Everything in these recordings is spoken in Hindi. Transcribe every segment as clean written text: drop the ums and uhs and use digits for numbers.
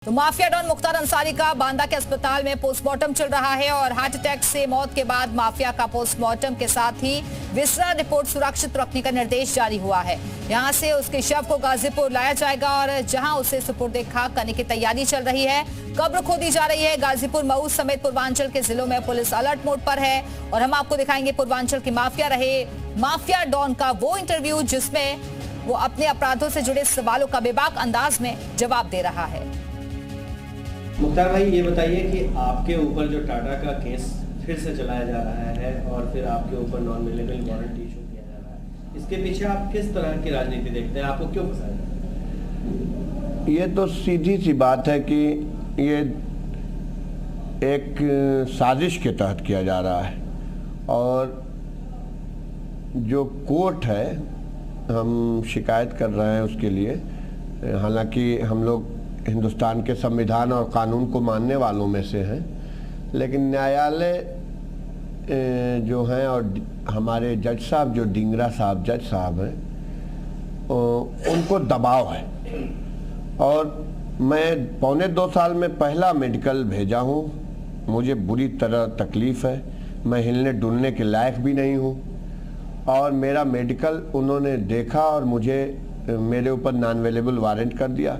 तो माफिया डॉन मुख्तार अंसारी का बांदा के अस्पताल में पोस्टमार्टम चल रहा है और हार्ट अटैक से मौत के बाद माफिया का पोस्टमार्टम के साथ ही विसरा रिपोर्ट सुरक्षित रखने का निर्देश जारी हुआ है। यहां से उसके शव को गाजीपुर लाया जाएगा और जहां उसे सुपुर्दे खाक करने की तैयारी चल रही है। कब्र खोदी जा रही है। गाजीपुर, मऊ समेत पूर्वांचल के जिलों में पुलिस अलर्ट मोड पर है और हम आपको दिखाएंगे पूर्वांचल की माफिया डॉन का वो इंटरव्यू जिसमें वो अपने अपराधों से जुड़े सवालों का बेबाक अंदाज में जवाब दे रहा है। मुख्तार भाई, ये बताइए कि आपके ऊपर जो टाटा का केस फिर से चलाया जा रहा है और फिर आपके ऊपर नॉन अवेलेबल वारंट इशू किया जा रहा है, इसके पीछे आप किस तरह की राजनीति देखते हैं? आपको क्यों फंसाया जा रहा है? ये तो सीधी सी बात है कि ये एक साजिश के तहत किया जा रहा है और जो कोर्ट है, हम शिकायत कर रहे हैं उसके लिए। हालांकि हम लोग हिंदुस्तान के संविधान और कानून को मानने वालों में से हैं, लेकिन न्यायालय जो हैं और हमारे जज साहब, जो डिंगरा साहब जज साहब हैं, उनको दबाव है। और मैं 1.25 साल में पहला मेडिकल भेजा हूँ। मुझे बुरी तरह तकलीफ़ है, मैं हिलने डुलने के लायक भी नहीं हूँ और मेरा मेडिकल उन्होंने देखा और मुझे मेरे ऊपर नॉन अवेलेबल वारंट कर दिया।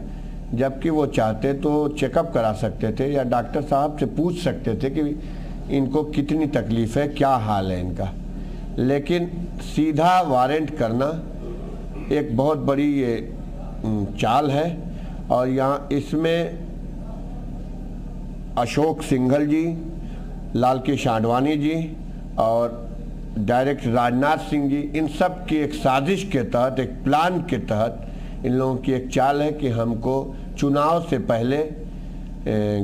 जबकि वो चाहते तो चेकअप करा सकते थे या डॉक्टर साहब से पूछ सकते थे कि इनको कितनी तकलीफ़ है, क्या हाल है इनका। लेकिन सीधा वारंट करना एक बहुत बड़ी ये चाल है। और यहाँ इसमें अशोक सिंघल जी, लाल कृष्ण आडवाणी जी और डायरेक्टर राजनाथ सिंह जी, इन सब की एक साजिश के तहत, एक प्लान के तहत इन लोगों की एक चाल है कि हमको चुनाव से पहले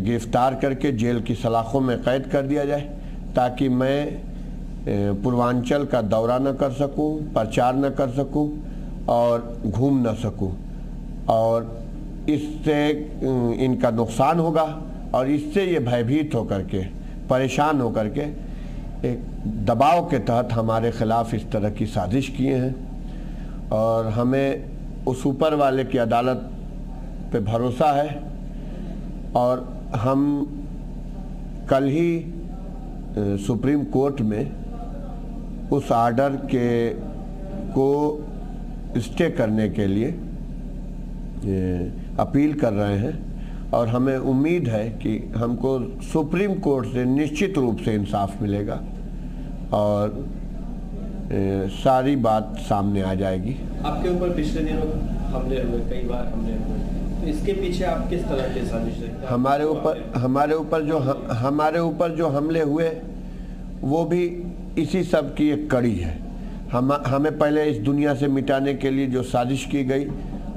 गिरफ्तार करके जेल की सलाखों में कैद कर दिया जाए ताकि मैं पूर्वांचल का दौरा न कर सकूं, प्रचार न कर सकूं और घूम न सकूं। और इससे इनका नुकसान होगा और इससे ये भयभीत होकर के, परेशान होकर के एक दबाव के तहत हमारे खिलाफ इस तरह की साजिश किए हैं। और हमें उस ऊपर वाले की अदालत पे भरोसा है और हम कल ही सुप्रीम कोर्ट में उस आर्डर को स्टे करने के लिए अपील कर रहे हैं और हमें उम्मीद है कि हमको सुप्रीम कोर्ट से निश्चित रूप से इंसाफ मिलेगा और सारी बात सामने आ जाएगी। आपके ऊपर पिछले दिनों हमले हुए, कई बार हमले हुए, तो इसके पीछे आप किस तरह के साजिश देखते हैं? हमारे ऊपर जो हमले हुए वो भी इसी सब की एक कड़ी है। हमें पहले इस दुनिया से मिटाने के लिए जो साजिश की गई,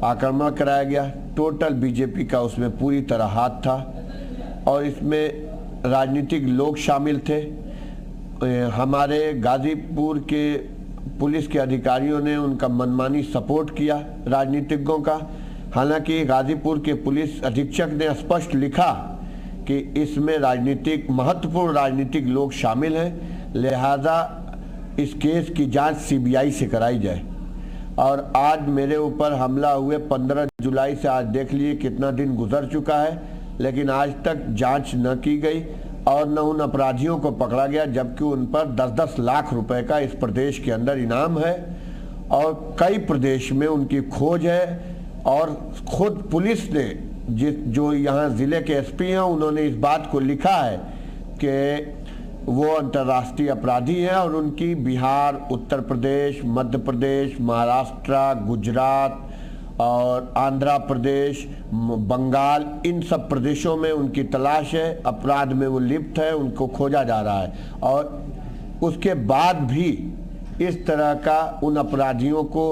आक्रमण कराया गया, टोटल बीजेपी का उसमें पूरी तरह हाथ था और इसमें राजनीतिक लोग शामिल थे। हमारे गाजीपुर के पुलिस के अधिकारियों ने उनका मनमानी सपोर्ट किया राजनीतिज्ञों का। हालांकि गाजीपुर के पुलिस अधीक्षक ने स्पष्ट लिखा कि इसमें महत्वपूर्ण राजनीतिक लोग शामिल हैं, लिहाजा इस केस की जांच सीबीआई से कराई जाए। और आज मेरे ऊपर हमला हुए 15 जुलाई से आज देख लिए कितना दिन गुजर चुका है, लेकिन आज तक जांच न की गई और न उन अपराधियों को पकड़ा गया, जबकि उन पर 10-10 लाख रुपए का इस प्रदेश के अंदर इनाम है और कई प्रदेश में उनकी खोज है। और खुद पुलिस ने जो यहाँ ज़िले के एसपी हैं, उन्होंने इस बात को लिखा है कि वो अंतर्राष्ट्रीय अपराधी हैं और उनकी बिहार, उत्तर प्रदेश, मध्य प्रदेश, महाराष्ट्र, गुजरात और आंध्र प्रदेश, बंगाल, इन सब प्रदेशों में उनकी तलाश है, अपराध में वो लिप्त है, उनको खोजा जा रहा है। और उसके बाद भी इस तरह का उन अपराधियों को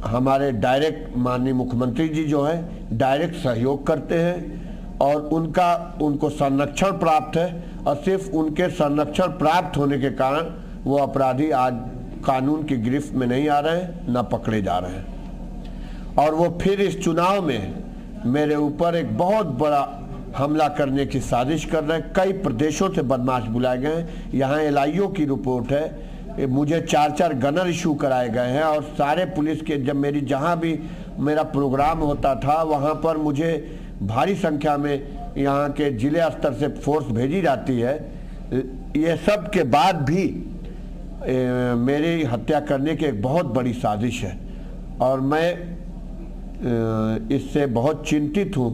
हमारे डायरेक्ट माननीय मुख्यमंत्री जी जो है डायरेक्ट सहयोग करते हैं और उनको संरक्षण प्राप्त है और सिर्फ उनके संरक्षण प्राप्त होने के कारण वो अपराधी आज कानून की गिरफ्त में नहीं आ रहे हैं, न पकड़े जा रहे हैं। और वो फिर इस चुनाव में मेरे ऊपर एक बहुत बड़ा हमला करने की साजिश कर रहे हैं। कई प्रदेशों से बदमाश बुलाए गए हैं। यहाँ एलआईओ की रिपोर्ट है, मुझे 4-4 गनर इशू कराए गए हैं और सारे पुलिस के, जब जहाँ भी मेरा प्रोग्राम होता था वहाँ पर मुझे भारी संख्या में यहाँ के जिले स्तर से फोर्स भेजी जाती है, ये सब के बाद भी मेरी हत्या करने की एक बहुत बड़ी साजिश है और मैं इससे बहुत चिंतित हूँ।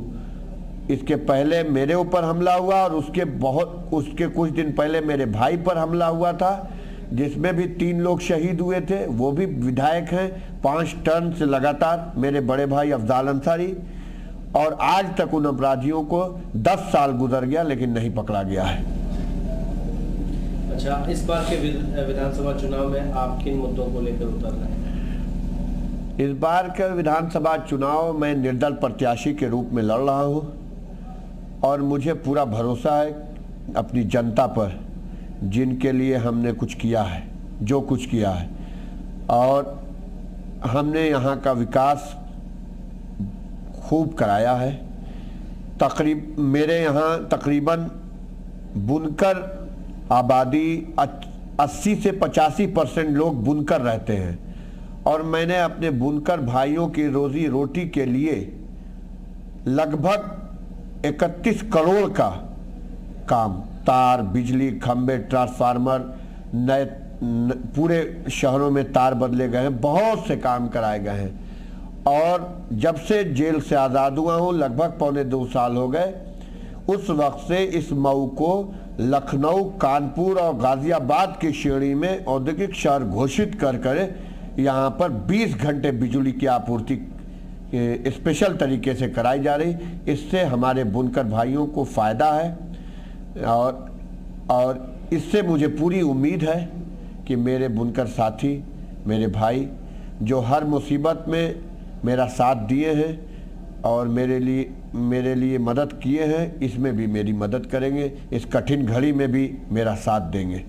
इसके पहले मेरे ऊपर हमला हुआ और उसके कुछ दिन पहले मेरे भाई पर हमला हुआ था, जिसमें भी 3 लोग शहीद हुए थे, वो भी विधायक हैं। 5 टर्न से लगातार मेरे बड़े भाई अफजाल अंसारी, और आज तक उन अपराधियों को 10 साल गुजर गया लेकिन नहीं पकड़ा गया है। अच्छा, इस बार के विधानसभा चुनाव में आप किन मुद्दों को लेकर उतर रहे हैं? इस बार के विधानसभा चुनाव में निर्दल प्रत्याशी के रूप में लड़ रहा हूँ और मुझे पूरा भरोसा है अपनी जनता पर, जिनके लिए हमने कुछ किया है, जो कुछ किया है, और हमने यहाँ का विकास खूब कराया है। मेरे यहाँ तकरीबन बुनकर आबादी 80 से 85% लोग बुनकर रहते हैं और मैंने अपने बुनकर भाइयों की रोजी रोटी के लिए लगभग 31 करोड़ का काम, तार, बिजली, खंबे, ट्रांसफार्मर, नए पूरे शहरों में तार बदले गए हैं, बहुत से काम कराए गए हैं। और जब से जेल से आज़ाद हुआ हूँ, लगभग 1.25 साल हो गए, उस वक्त से इस मऊ को लखनऊ, कानपुर और गाजियाबाद की श्रेणी में औद्योगिक शहर घोषित कर यहाँ पर 20 घंटे बिजली की आपूर्ति स्पेशल तरीके से कराई जा रही। इससे हमारे बुनकर भाइयों को फ़ायदा है और इससे मुझे पूरी उम्मीद है कि मेरे बुनकर साथी, मेरे भाई जो हर मुसीबत में मेरा साथ दिए हैं और मेरे लिए मदद किए हैं, इसमें भी मेरी मदद करेंगे, इस कठिन घड़ी में भी मेरा साथ देंगे।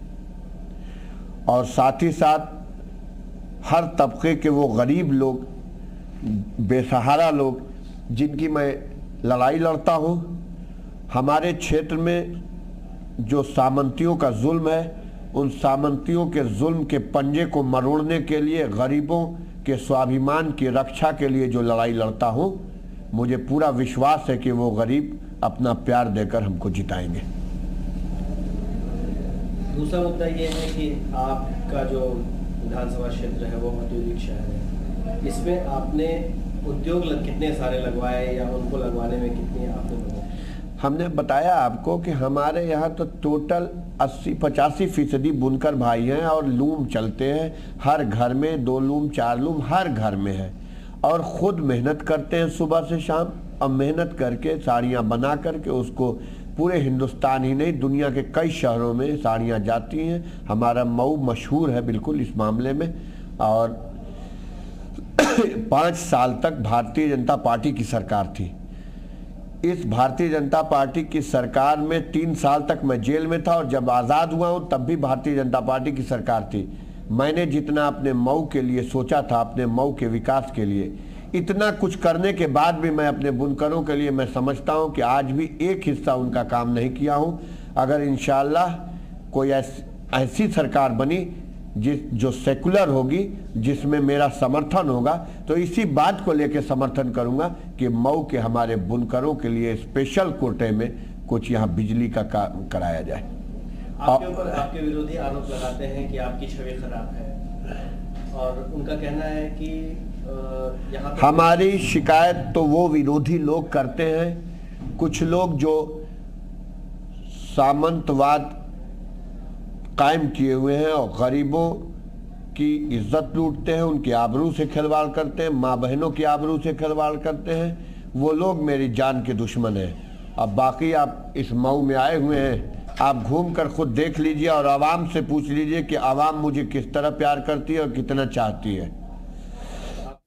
और साथ ही साथ हर तबके के वो गरीब लोग, बेसहारा लोग जिनकी मैं लड़ाई लड़ता हूँ, हमारे क्षेत्र में जो सामंतियों का जुल्म है, उन सामंतियों के जुल्म के पंजे को मरोड़ने के लिए, गरीबों के स्वाभिमान की रक्षा के लिए जो लड़ाई लड़ता हूँ, मुझे पूरा विश्वास है कि वो गरीब अपना प्यार देकर हमको जिताएंगे। दूसरा मुद्दा ये है कि आपका जो विधानसभा क्षेत्र है वो औद्योगिक शहर है, इसमें आपने उद्योग कितने सारे लगवाए या उनको लगवाने में कितनी आपने मदद? हमने बताया आपको कि हमारे यहाँ तो टोटल 80-85% बुनकर भाई हैं और लूम चलते हैं, हर घर में 2 लूम 4 लूम हर घर में है, और ख़ुद मेहनत करते हैं सुबह से शाम, और मेहनत करके साड़ियाँ बना करके उसको पूरे हिंदुस्तान ही नहीं, दुनिया के कई शहरों में साड़ियाँ जाती हैं। हमारा मऊ मशहूर है बिल्कुल इस मामले में। और 5 साल तक भारतीय जनता पार्टी की सरकार थी। इस भारतीय जनता पार्टी की सरकार में 3 साल तक मैं जेल में था और जब आज़ाद हुआ हूँ तब भी भारतीय जनता पार्टी की सरकार थी। मैंने जितना अपने मऊ के लिए सोचा था, अपने मऊ के विकास के लिए, इतना कुछ करने के बाद भी मैं अपने बुनकरों के लिए मैं समझता हूं कि आज भी एक हिस्सा उनका काम नहीं किया हूं। अगर इंशाअल्लाह कोई ऐसी सरकार बनी जो सेकुलर होगी, जिसमें मेरा समर्थन होगा, तो इसी बात को लेकर समर्थन करूंगा कि मऊ के हमारे बुनकरों के लिए स्पेशल कोटे में कुछ यहाँ बिजली का काम कराया जाए। आपके ऊपर आपके विरोधी आरोप लगाते हैं कि आपकी छवि खराब है और उनका कहना है कि यहाँ हमारी शिकायत तो वो विरोधी लोग करते हैं, कुछ लोग जो सामंतवाद कायम किए हुए हैं और गरीबों की इज्जत लूटते हैं, उनकी आबरू से खिलवाड़ करते हैं, माँ बहनों की आबरू से खिलवाड़ करते हैं, वो लोग मेरी जान के दुश्मन हैं। अब बाकी आप इस मऊ में आए हुए हैं, आप घूम कर खुद देख लीजिए और आवाम से पूछ लीजिए कि आवाम मुझे किस तरह प्यार करती है और कितना चाहती है।